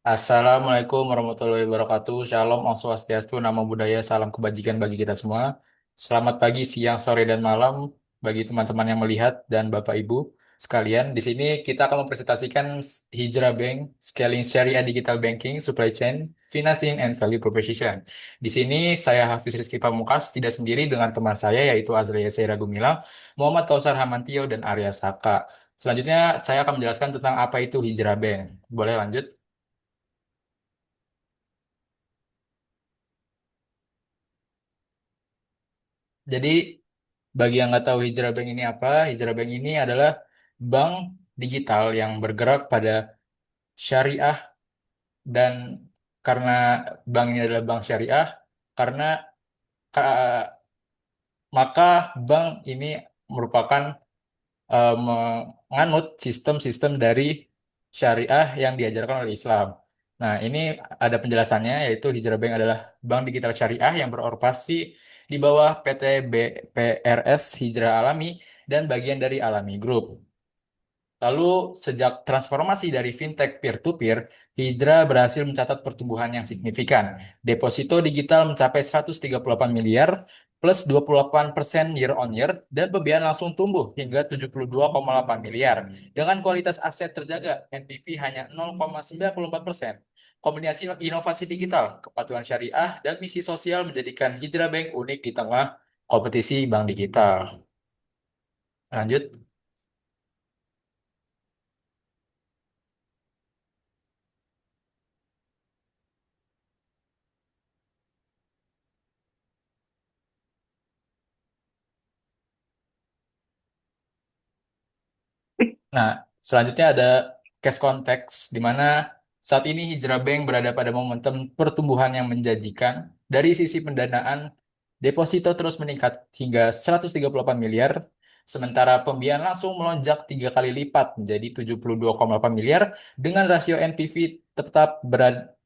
Assalamualaikum warahmatullahi wabarakatuh. Shalom, Om Swastiastu, Namo Buddhaya, salam kebajikan bagi kita semua. Selamat pagi, siang, sore, dan malam bagi teman-teman yang melihat dan Bapak Ibu sekalian. Di sini kita akan mempresentasikan Hijrah Bank, Scaling Syariah Digital Banking, Supply Chain, Financing, and Value Proposition. Di sini saya Hafiz Rizky Pamungkas, tidak sendiri dengan teman saya yaitu Azria Seira Gumilang, Muhammad Kausar Hamantio, dan Arya Saka. Selanjutnya saya akan menjelaskan tentang apa itu Hijrah Bank. Boleh lanjut? Jadi bagi yang nggak tahu Hijrah Bank ini apa, Hijrah Bank ini adalah bank digital yang bergerak pada syariah dan karena bank ini adalah bank syariah, karena ka- maka bank ini merupakan menganut sistem-sistem dari syariah yang diajarkan oleh Islam. Nah, ini ada penjelasannya yaitu Hijrah Bank adalah bank digital syariah yang beroperasi di bawah PT BPRS Hijrah Alami dan bagian dari Alami Group. Lalu, sejak transformasi dari fintech peer-to-peer, Hijrah berhasil mencatat pertumbuhan yang signifikan. Deposito digital mencapai 138 miliar plus 28% year on year dan pembiayaan langsung tumbuh hingga 72,8 miliar. Dengan kualitas aset terjaga, NPV hanya 0,94%. Kombinasi inovasi digital, kepatuhan syariah, dan misi sosial menjadikan Hijrah Bank unik di tengah kompetisi bank digital. Lanjut. Nah, selanjutnya ada case context di mana saat ini Hijrah Bank berada pada momentum pertumbuhan yang menjanjikan. Dari sisi pendanaan, deposito terus meningkat hingga 138 miliar, sementara pembiayaan langsung melonjak 3 kali lipat menjadi 72,8 miliar dengan rasio NPV tetap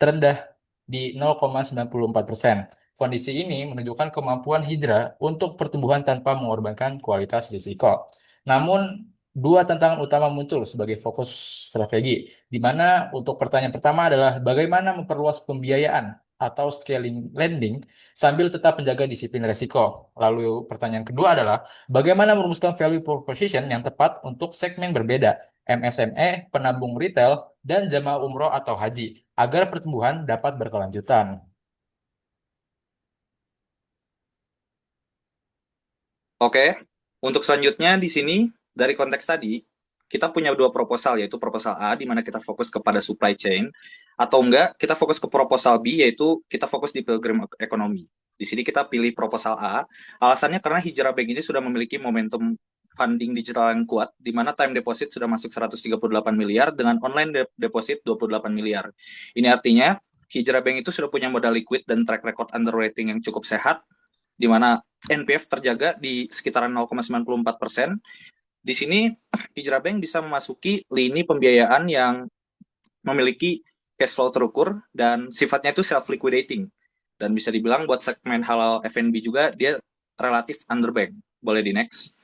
terendah di 0,94%. Kondisi ini menunjukkan kemampuan Hijrah untuk pertumbuhan tanpa mengorbankan kualitas risiko. Namun, dua tantangan utama muncul sebagai fokus strategi, di mana untuk pertanyaan pertama adalah bagaimana memperluas pembiayaan atau scaling lending sambil tetap menjaga disiplin resiko. Lalu pertanyaan kedua adalah bagaimana merumuskan value proposition yang tepat untuk segmen berbeda, MSME, penabung retail, dan jamaah umroh atau haji, agar pertumbuhan dapat berkelanjutan. Oke, untuk selanjutnya di sini dari konteks tadi kita punya dua proposal yaitu proposal A di mana kita fokus kepada supply chain atau enggak kita fokus ke proposal B yaitu kita fokus di pilgrim economy. Di sini kita pilih proposal A. Alasannya karena Hijrah Bank ini sudah memiliki momentum funding digital yang kuat di mana time deposit sudah masuk 138 miliar dengan online deposit 28 miliar. Ini artinya Hijrah Bank itu sudah punya modal liquid dan track record underwriting yang cukup sehat di mana NPF terjaga di sekitaran 0,94%. Di sini Hijrah Bank bisa memasuki lini pembiayaan yang memiliki cash flow terukur dan sifatnya itu self liquidating. Dan bisa dibilang buat segmen halal F&B juga dia relatif underbank. Boleh di next.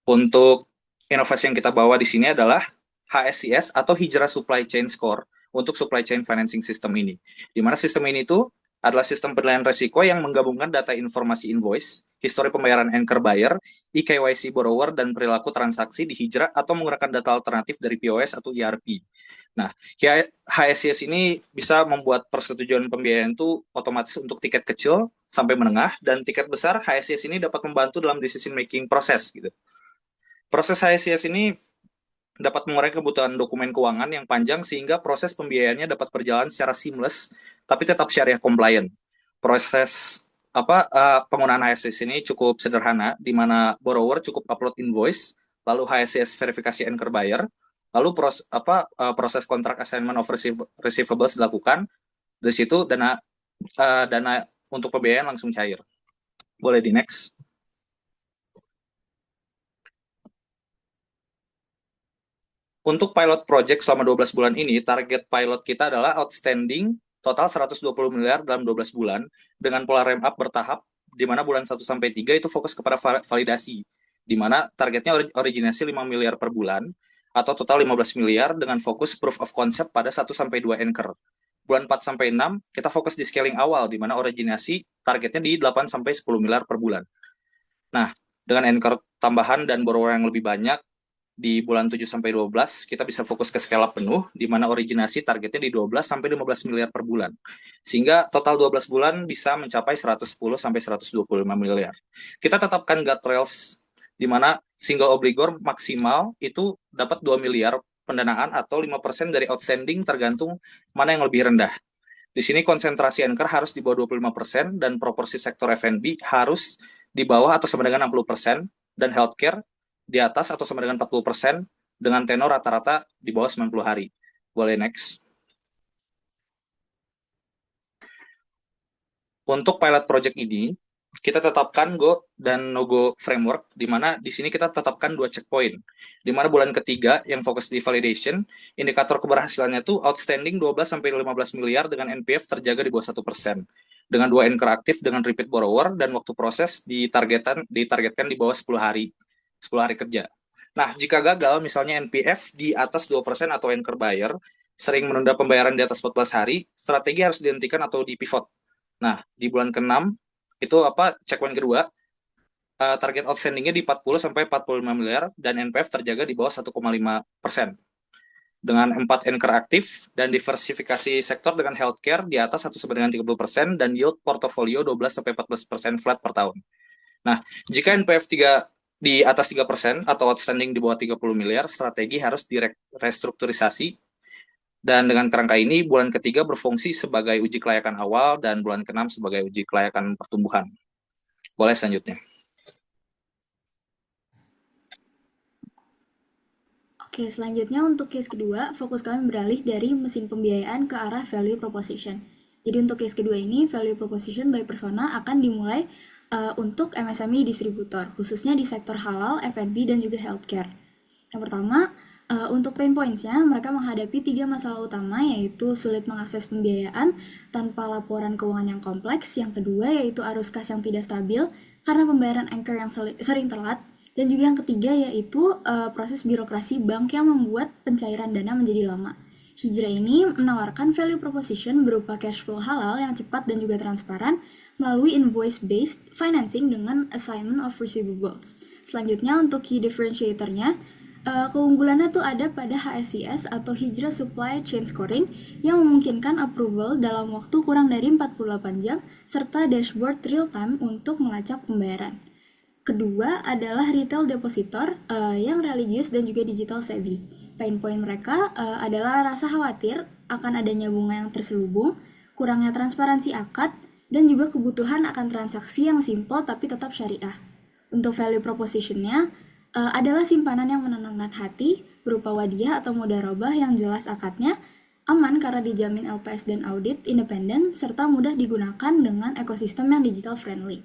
Untuk inovasi yang kita bawa di sini adalah HSCS atau Hijrah Supply Chain Score untuk supply chain financing system ini. Di mana sistem ini tuh adalah sistem penilaian resiko yang menggabungkan data informasi invoice, histori pembayaran anchor buyer, eKYC borrower, dan perilaku transaksi di Hijrah atau menggunakan data alternatif dari POS atau ERP. Nah, HSCS ini bisa membuat persetujuan pembiayaan itu otomatis untuk tiket kecil sampai menengah, dan tiket besar HSCS ini dapat membantu dalam decision making proses gitu. Proses HSCS ini dapat mengurai kebutuhan dokumen keuangan yang panjang sehingga proses pembiayaannya dapat berjalan secara seamless tapi tetap syariah compliant. Proses penggunaan HSCS ini cukup sederhana di mana borrower cukup upload invoice, lalu HSCS verifikasi anchor buyer, lalu proses kontrak assignment of receivables dilakukan. Dari situ dana untuk pembiayaan langsung cair. Boleh di next. Untuk pilot project selama 12 bulan ini, target pilot kita adalah outstanding total 120 miliar dalam 12 bulan dengan pola ramp up bertahap di mana bulan 1 sampai 3 itu fokus kepada validasi di mana targetnya originasi 5 miliar per bulan. atau total 15 miliar dengan fokus proof of concept pada 1-2 anchor. Bulan 4-6 kita fokus di scaling awal, di mana originasi targetnya di 8-10 miliar per bulan. Nah, dengan anchor tambahan dan borrower yang lebih banyak, di bulan 7-12 kita bisa fokus ke scale up penuh, di mana originasi targetnya di 12-15 miliar per bulan. Sehingga total 12 bulan bisa mencapai 110-125 miliar. Kita tetapkan guardrails di mana single obligor maksimal itu dapat 2 miliar pendanaan atau 5% dari outstanding tergantung mana yang lebih rendah. Di sini konsentrasi anchor harus di bawah 25% dan proporsi sektor F&B harus di bawah atau sama dengan 60% dan healthcare di atas atau sama dengan 40% dengan tenor rata-rata di bawah 90 hari. Boleh next. Untuk pilot project ini, kita tetapkan go dan no-go framework, di mana di sini kita tetapkan 2 checkpoint. Di mana bulan ketiga yang fokus di validation, indikator keberhasilannya itu outstanding 12-15 miliar dengan NPF terjaga di bawah 1%. Dengan 2 anchor aktif dengan repeat borrower dan waktu proses ditargetkan di bawah 10 hari kerja. Nah, jika gagal misalnya NPF di atas 2% atau anchor buyer sering menunda pembayaran di atas 14 hari, strategi harus dihentikan atau di pivot. Nah, di bulan ke-6 itu checkpoint kedua, target outstandingnya di 40-45 miliar dan NPF terjaga di bawah 1,5%. Dengan 4 anchor aktif dan diversifikasi sektor dengan healthcare di atas 1-30% dan yield portofolio 12-14% flat per tahun. Nah, jika NPF 3 di atas 3% atau outstanding di bawah 30 miliar, strategi harus direstrukturisasi. Dan dengan kerangka ini, bulan ketiga berfungsi sebagai uji kelayakan awal dan bulan ke-6 sebagai uji kelayakan pertumbuhan. Boleh selanjutnya. Oke, selanjutnya untuk case kedua, fokus kami beralih dari mesin pembiayaan ke arah value proposition. Jadi untuk case kedua ini, value proposition by persona akan dimulai untuk MSME distributor, khususnya di sektor halal, F&B, dan juga healthcare. Yang pertama, untuk pain points-nya, mereka menghadapi 3 masalah utama, yaitu sulit mengakses pembiayaan tanpa laporan keuangan yang kompleks. Yang kedua, yaitu arus kas yang tidak stabil karena pembayaran anchor yang sering telat. Dan juga yang ketiga, yaitu proses birokrasi bank yang membuat pencairan dana menjadi lama. Hijrah ini menawarkan value proposition berupa cash flow halal yang cepat dan juga transparan melalui invoice-based financing dengan assignment of receivables. Selanjutnya untuk key differentiator-nya, keunggulannya tuh ada pada HSCS atau Hijrah Supply Chain Scoring yang memungkinkan approval dalam waktu kurang dari 48 jam serta dashboard real time untuk melacak pembayaran. Kedua adalah retail depositor yang religius dan juga digital savvy. Pain point mereka adalah rasa khawatir akan adanya bunga yang terselubung, kurangnya transparansi akad, dan juga kebutuhan akan transaksi yang simple tapi tetap syariah. Untuk value proposition-nya adalah simpanan yang menenangkan hati berupa wadiah atau mudharabah yang jelas akadnya, aman karena dijamin LPS dan audit independen, serta mudah digunakan dengan ekosistem yang digital friendly.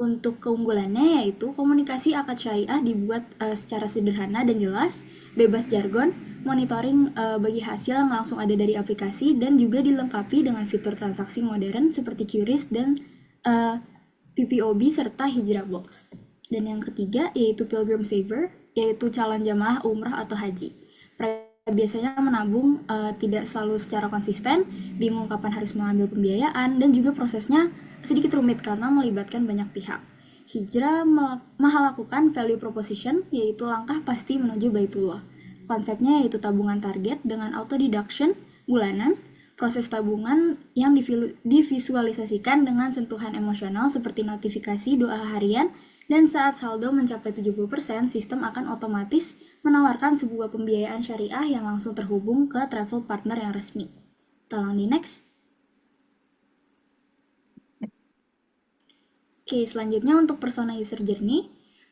Untuk keunggulannya yaitu komunikasi akad syariah dibuat secara sederhana dan jelas, bebas jargon, monitoring bagi hasil yang langsung ada dari aplikasi, dan juga dilengkapi dengan fitur transaksi modern seperti QRIS dan PPOB serta Hijrah Box. Dan yang ketiga yaitu Pilgrim Saver, yaitu calon jamaah umrah atau haji. Mereka biasanya menabung tidak selalu secara konsisten, bingung kapan harus mengambil pembiayaan, dan juga prosesnya sedikit rumit karena melibatkan banyak pihak. Hijrah melakukan value proposition, yaitu langkah pasti menuju Baitullah. Konsepnya yaitu tabungan target dengan auto deduction bulanan, proses tabungan yang divisualisasikan dengan sentuhan emosional seperti notifikasi doa harian, dan saat saldo mencapai 70%, sistem akan otomatis menawarkan sebuah pembiayaan syariah yang langsung terhubung ke travel partner yang resmi. Tolong di next. Oke, selanjutnya untuk persona user journey.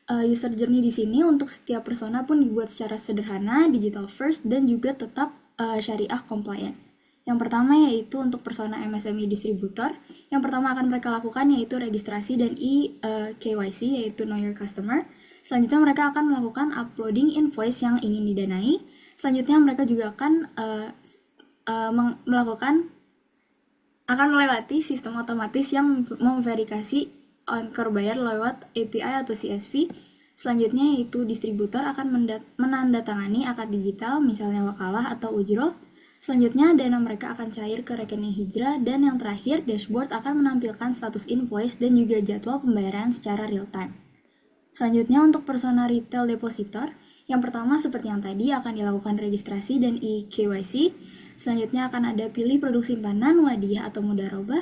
User journey di sini untuk setiap persona pun dibuat secara sederhana, digital first, dan juga tetap syariah compliant. Yang pertama yaitu untuk persona MSME distributor. Yang pertama akan mereka lakukan yaitu registrasi dan KYC, yaitu Know Your Customer. Selanjutnya mereka akan melakukan uploading invoice yang ingin didanai. Selanjutnya mereka juga akan melewati sistem otomatis yang memverifikasi anchor buyer lewat API atau CSV. Selanjutnya yaitu distributor akan menandatangani akad digital, misalnya wakalah atau ujroh. Selanjutnya dana mereka akan cair ke rekening hijrah, dan yang terakhir dashboard akan menampilkan status invoice dan juga jadwal pembayaran secara real time. Selanjutnya untuk persona retail depositor, yang pertama seperti yang tadi akan dilakukan registrasi dan e-KYC. Selanjutnya akan ada pilih produk simpanan, wadiah atau mudharabah.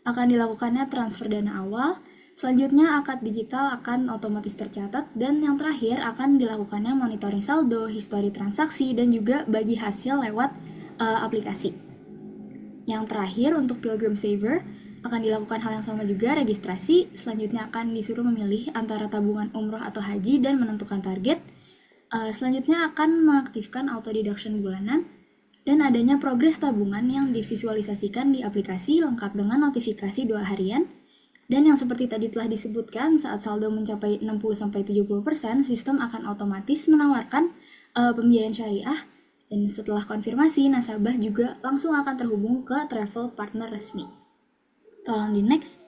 Akan dilakukannya transfer dana awal. Selanjutnya akad digital akan otomatis tercatat, dan yang terakhir akan dilakukannya monitoring saldo, histori transaksi, dan juga bagi hasil lewat aplikasi. Yang terakhir untuk Pilgrim Saver akan dilakukan hal yang sama juga, registrasi. Selanjutnya akan disuruh memilih antara tabungan umroh atau haji dan menentukan target. Selanjutnya akan mengaktifkan auto deduction bulanan dan adanya progres tabungan yang divisualisasikan di aplikasi lengkap dengan notifikasi 2 harian. Dan yang seperti tadi telah disebutkan, saat saldo mencapai 60-70%, sistem akan otomatis menawarkan pembiayaan syariah. Dan setelah konfirmasi, nasabah juga langsung akan terhubung ke travel partner resmi. Tolong di next.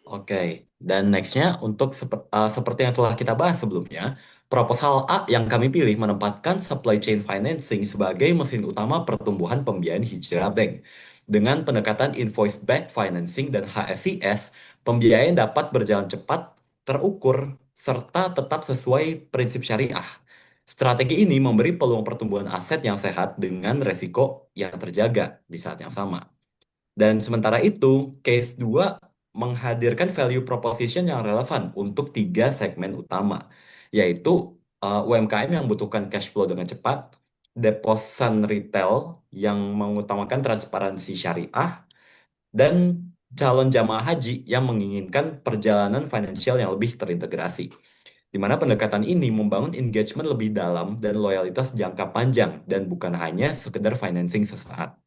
Oke, dan nextnya untuk seperti yang telah kita bahas sebelumnya, proposal A yang kami pilih menempatkan supply chain financing sebagai mesin utama pertumbuhan pembiayaan hijrah bank. Dengan pendekatan invoice-backed financing dan HFCS, pembiayaan dapat berjalan cepat, terukur, serta tetap sesuai prinsip syariah. Strategi ini memberi peluang pertumbuhan aset yang sehat dengan resiko yang terjaga di saat yang sama. Dan sementara itu, case 2 menghadirkan value proposition yang relevan untuk 3 segmen utama, yaitu UMKM yang membutuhkan cash flow dengan cepat, deposan retail yang mengutamakan transparansi syariah, dan calon jamaah haji yang menginginkan perjalanan finansial yang lebih terintegrasi. Di mana pendekatan ini membangun engagement lebih dalam dan loyalitas jangka panjang dan bukan hanya sekedar financing sesaat.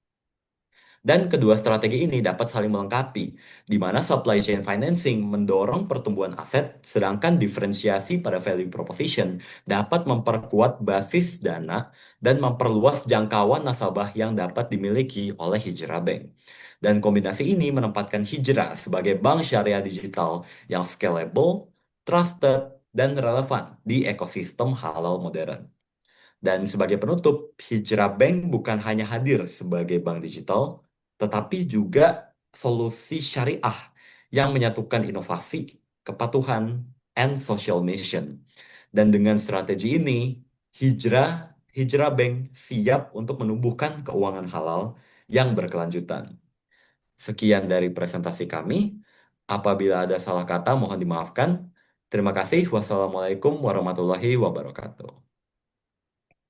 Dan kedua strategi ini dapat saling melengkapi, di mana supply chain financing mendorong pertumbuhan aset, sedangkan diferensiasi pada value proposition dapat memperkuat basis dana dan memperluas jangkauan nasabah yang dapat dimiliki oleh Hijrah Bank. Dan kombinasi ini menempatkan Hijrah sebagai bank syariah digital yang scalable, trusted, dan relevan di ekosistem halal modern. Dan sebagai penutup, Hijrah Bank bukan hanya hadir sebagai bank digital, tetapi juga solusi syariah yang menyatukan inovasi, kepatuhan, and social mission. Dan dengan strategi ini, Hijrah Bank siap untuk menumbuhkan keuangan halal yang berkelanjutan. Sekian dari presentasi kami. Apabila ada salah kata, mohon dimaafkan. Terima kasih. Wassalamualaikum warahmatullahi wabarakatuh.